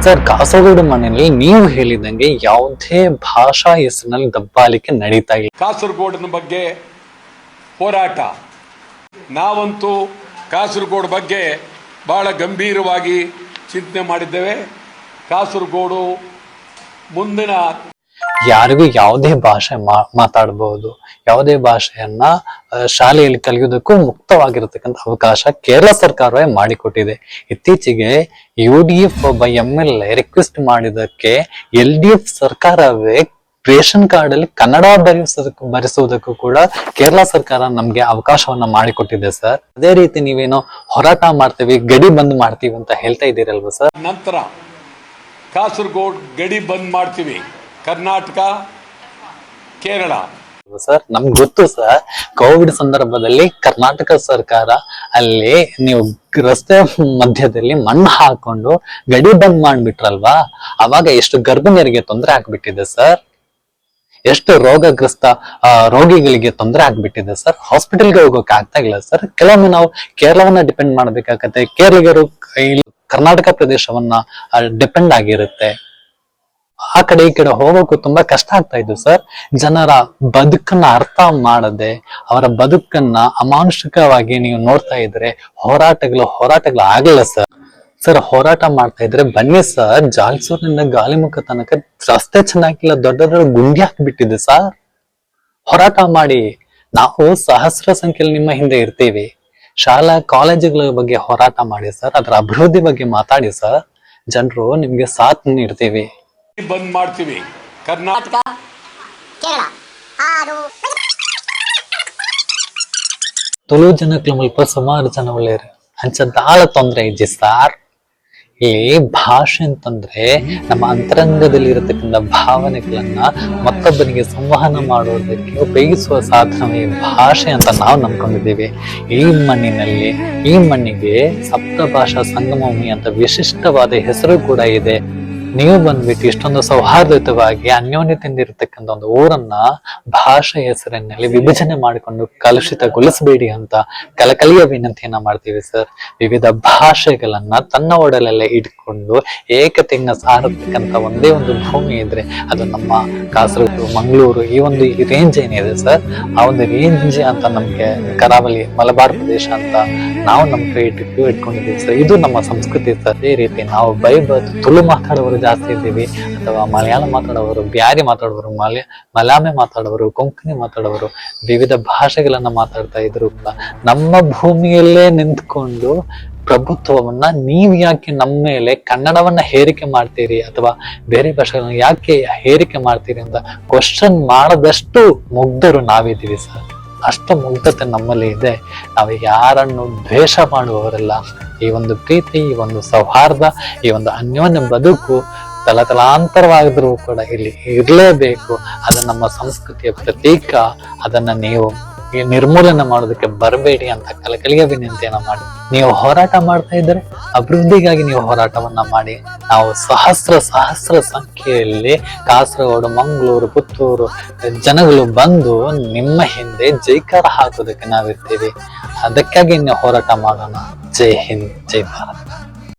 Sir, Kasaragod ಮನೆಯಲ್ಲಿ ನೀವು ಹೇಳಿದಂಗೆ ಯಾವುದೇ ಭಾಷಾ ಹೆಸರಿನಲ್ಲಿ ದಬ್ಬಾಳಿಕೆ ನಡೀತಾ ಇಲ್ಲ. ಕಾಸರಗೋಡಿನ ಬಗ್ಗೆ ಹೋರಾಟ, ನಾವಂತೂ ಕಾಸರಗೋಡು ಬಗ್ಗೆ ಬಹಳ ಗಂಭೀರವಾಗಿ ಚಿಂತನೆ ಮಾಡಿದ್ದೇವೆ. ಕಾಸರಗೋಡು ಮುಂದಿನ ಯಾರಿಗೂ ಯಾವುದೇ ಭಾಷೆ ಮಾತಾಡಬಹುದು, ಯಾವುದೇ ಭಾಷೆಯನ್ನ ಶಾಲೆಯಲ್ಲಿ ಕಲಿಯುವುದಕ್ಕೂ ಮುಕ್ತವಾಗಿರತಕ್ಕಂಥ ಅವಕಾಶ ಕೇರಳ ಸರ್ಕಾರವೇ ಮಾಡಿಕೊಟ್ಟಿದೆ. ಇತ್ತೀಚೆಗೆ UDF ಒಬ್ಬ MLA ರಿಕ್ವೆಸ್ಟ್ ಮಾಡಿದಕ್ಕೆ LDF ಸರ್ಕಾರವೇ ರೇಷನ್ ಕಾರ್ಡ್ ಅಲ್ಲಿ ಕನ್ನಡ ಬರೆಸುವುದಕ್ಕೂ ಕೂಡ ಕೇರಳ ಸರ್ಕಾರ ನಮ್ಗೆ ಅವಕಾಶವನ್ನ ಮಾಡಿಕೊಟ್ಟಿದೆ ಸರ್. ಅದೇ ರೀತಿ ನೀವೇನೋ ಹೋರಾಟ ಮಾಡ್ತೀವಿ, ಗಡಿ ಬಂದ್ ಮಾಡ್ತೀವಿ ಅಂತ ಹೇಳ್ತಾ ಇದ್ದೀರಲ್ವಾ ಸರ್? ನಂತರ ಕಾಸರಗೋಡು ಗಡಿ ಬಂದ್ ಮಾಡ್ತೀವಿ, ಕರ್ನಾಟಕ ಕೇರಳ. ಸರ್, ನಮ್ಗೆ ಗೊತ್ತು ಸರ್, ಕೋವಿಡ್ ಸಂದರ್ಭದಲ್ಲಿ ಕರ್ನಾಟಕ ಸರ್ಕಾರ ಅಲ್ಲಿ ನೀವು ರಸ್ತೆ ಮಧ್ಯದಲ್ಲಿ ಮಣ್ಣು ಹಾಕೊಂಡು ಗಡಿ ಬಂದ್ ಮಾಡ್ಬಿಟ್ರಲ್ವಾ, ಅವಾಗ ಎಷ್ಟು ಗರ್ಭಿಣಿಯರಿಗೆ ತೊಂದರೆ ಆಗ್ಬಿಟ್ಟಿದೆ ಸರ್, ಎಷ್ಟು ರೋಗಗ್ರಸ್ತ ರೋಗಿಗಳಿಗೆ ತೊಂದರೆ ಆಗ್ಬಿಟ್ಟಿದೆ ಸರ್. ಹಾಸ್ಪಿಟಲ್ಗೆ ಹೋಗೋಕೆ ಆಗ್ತಾ ಇಲ್ಲ ಸರ್. ಕೆಲವೊಮ್ಮೆ ನಾವು ಕೇರಳವನ್ನ ಡಿಪೆಂಡ್ ಮಾಡ್ಬೇಕಾಗತ್ತೆ, ಕೇರಳಿಗರು ಕರ್ನಾಟಕ ಪ್ರದೇಶವನ್ನ ಡಿಪೆಂಡ್ ಆಗಿರುತ್ತೆ. ಆ ಕಡೆ ಈ ಕಡೆ ಹೋಗೋಕು ತುಂಬಾ ಕಷ್ಟ ಆಗ್ತಾ ಇದ್ದು ಸರ್. ಜನರ ಬದುಕನ್ನ ಅರ್ಥ ಮಾಡದೆ ಅವರ ಬದುಕನ್ನ ಅಮಾನುಷಿಕವಾಗಿ ನೀವು ನೋಡ್ತಾ ಇದ್ರೆ ಹೋರಾಟಗಳು ಆಗಲ್ಲ ಸರ್. ಸರ್, ಹೋರಾಟ ಮಾಡ್ತಾ ಇದ್ರೆ ಬನ್ನಿ ಸರ್, ಜಾಲ್ಸೂರಿನಿಂದ ಗಾಲಿಮುಖ ತನಕ ರಸ್ತೆ ಚೆನ್ನಾಗಿಲ್ಲ, ದೊಡ್ಡ ದೊಡ್ಡ ಗುಂಡಿ ಹಾಕ್ಬಿಟ್ಟಿದೆ ಸರ್. ಹೋರಾಟ ಮಾಡಿ, ನಾವು ಸಹಸ್ರ ಸಂಖ್ಯೆಯಲ್ಲಿ ನಿಮ್ಮ ಹಿಂದೆ ಇರ್ತೀವಿ. ಶಾಲಾ ಕಾಲೇಜುಗಳ ಬಗ್ಗೆ ಹೋರಾಟ ಮಾಡಿ ಸರ್, ಅದರ ಅಭಿವೃದ್ಧಿ ಬಗ್ಗೆ ಮಾತಾಡಿ ಸರ್, ಜನರು ನಿಮ್ಗೆ ಸಾಥ್ ನೀಡ್ತೀವಿ. ಬಂದ್ ಮಾಡ್ತೀವಿ, ಕರ್ನಾಟಕ ಕೇರಳ. ತುಳು ಜನಕ್ಕೆ ಮುಲ್ಪ ಸುಮಾರು ಜನ ಒಳ್ಳೆಯರು ಹಂಚದಾಳ ತೊಂದರೆ ಇದೆ ಸಾರ್. ಇಲ್ಲಿ ಭಾಷೆ ಅಂತಂದ್ರೆ ನಮ್ಮ ಅಂತರಂಗದಲ್ಲಿ ಇರತಕ್ಕಂಥ ಭಾವನೆಗಳನ್ನ ಮತ್ತೊಬ್ಬನಿಗೆ ಸಂವಹನ ಮಾಡುವುದಕ್ಕೆ ಉಪಯೋಗಿಸುವ ಸಾಧನವೇ ಭಾಷೆ ಅಂತ ನಾವು ನಂಬ್ಕೊಂಡಿದ್ದೀವಿ. ಈ ಮಣ್ಣಿಗೆ ಸಪ್ತ ಭಾಷಾ ಸಂಗಮಭೂಮಿ ಅಂತ ವಿಶಿಷ್ಟವಾದ ಹೆಸರು ಕೂಡ ಇದೆ. ನೀವು ಬಂದ್ಬಿಟ್ಟು ಇಷ್ಟೊಂದು ಸೌಹಾರ್ದಯುತವಾಗಿ ಅನ್ಯೋನ್ಯತೆಯಿಂದ ಇರತಕ್ಕಂಥ ಒಂದು ಊರನ್ನ ಭಾಷೆ ಹೆಸರಿನಲ್ಲಿ ವಿಭಜನೆ ಮಾಡಿಕೊಂಡು ಕಲುಷಿತಗೊಳಿಸಬೇಡಿ ಅಂತ ಕಲಕಲಿಯ ವಿನಂತಿಯನ್ನ ಮಾಡ್ತೀವಿ ಸರ್. ವಿವಿಧ ಭಾಷೆಗಳನ್ನ ತನ್ನ ಒಡಲಲ್ಲೇ ಇಟ್ಕೊಂಡು ಏಕತೆಯನ್ನ ಸಾರತಕ್ಕಂಥ ಒಂದೇ ಒಂದು ಭೂಮಿ ಇದ್ರೆ ಅದು ನಮ್ಮ ಕಾಸರಗೋಡು, ಮಂಗಳೂರು, ಈ ಒಂದು ರೇಂಜ್ ಏನಿದೆ ಸರ್, ಆ ಒಂದು ರೇಂಜ್ ಅಂತ ನಮ್ಗೆ ಕರಾವಳಿ ಮಲಬಾರ್ ಪ್ರದೇಶ ಅಂತ ನಾವು ನಮ್ ಕೈ ಇಟ್ಕೊಂಡಿದ್ದೀವಿ ಸರ್. ಇದು ನಮ್ಮ ಸಂಸ್ಕೃತಿ ಸರ್. ಅದೇ ರೀತಿ ನಾವು ತುಳು ಮಾತಾಡುವವರು ಜಾಸ್ತಿ ಇದ್ದೀವಿ, ಅಥವಾ ಮಲಯಾಳ ಮಾತಾಡೋರು, ಬ್ಯಾರಿ ಮಾತಾಡುವವರು, ಮಲಾಮೆ ಮಾತಾಡುವವರು, ಕೊಂಕಣಿ ಮಾತಾಡುವವರು, ವಿವಿಧ ಭಾಷೆಗಳನ್ನ ಮಾತಾಡ್ತಾ ಇದ್ರು ಕೂಡ ನಮ್ಮ ಭೂಮಿಯಲ್ಲೇ ನಿಂತ್ಕೊಂಡು ಪ್ರಭುತ್ವವನ್ನ ನೀವ್ ಯಾಕೆ ನಮ್ಮ ಮೇಲೆ ಕನ್ನಡವನ್ನ ಹೇರಿಕೆ ಮಾಡ್ತೀರಿ ಅಥವಾ ಬೇರೆ ಭಾಷೆಗಳನ್ನ ಯಾಕೆ ಹೇರಿಕೆ ಮಾಡ್ತೀರಿ ಅಂತ ಕ್ವಶನ್ ಮಾಡದಷ್ಟು ಮುಗ್ಧರು ನಾವಿದ್ದೀವಿ ಸರ್. ಅಷ್ಟು ಮುಗ್ಧತೆ ನಮ್ಮಲ್ಲಿ ಇದೆ. ನಾವು ಯಾರನ್ನು ದ್ವೇಷ ಮಾಡುವವರೆಲ್ಲ. ಈ ಒಂದು ಪ್ರೀತಿ, ಈ ಒಂದು ಸೌಹಾರ್ದ, ಈ ಒಂದು ಅನ್ಯೋನ್ಯ ಬದುಕು ತಲತಲಾಂತರವಾಗಿದ್ರೂ ಕೂಡ ಇಲ್ಲಿ ಇರಲೇಬೇಕು. ಅದು ನಮ್ಮ ಸಂಸ್ಕೃತಿಯ ಪ್ರತೀಕ. ಅದನ್ನ ನೀವು ನಿರ್ಮೂಲನೆ ಮಾಡೋದಕ್ಕೆ ಬರಬೇಡಿ ಅಂತ ಕಲಕಲಿಯ ವಿನಂತಿಯನ್ನ ಮಾಡಿ. ನೀವು ಹೋರಾಟ ಮಾಡ್ತಾ ಇದ್ರೆ ಅಭಿವೃದ್ಧಿಗಾಗಿ ನೀವು ಹೋರಾಟವನ್ನ ಮಾಡಿ. ನಾವು ಸಹಸ್ರ ಸಂಖ್ಯೆಯಲ್ಲಿ ಕಾಸರಗೋಡು, ಮಂಗಳೂರು, ಪುತ್ತೂರು ಜನಗಳು ಬಂದು ನಿಮ್ಮ ಹಿಂದೆ ಜೈಕಾರ ಹಾಕೋದಕ್ಕೆ ನಾವಿರ್ತೀವಿ. ಅದಕ್ಕಾಗಿ ನೀವು ಹೋರಾಟ ಮಾಡೋಣ. ಜೈ ಹಿಂದ್, ಜೈ ಭಾರತ್.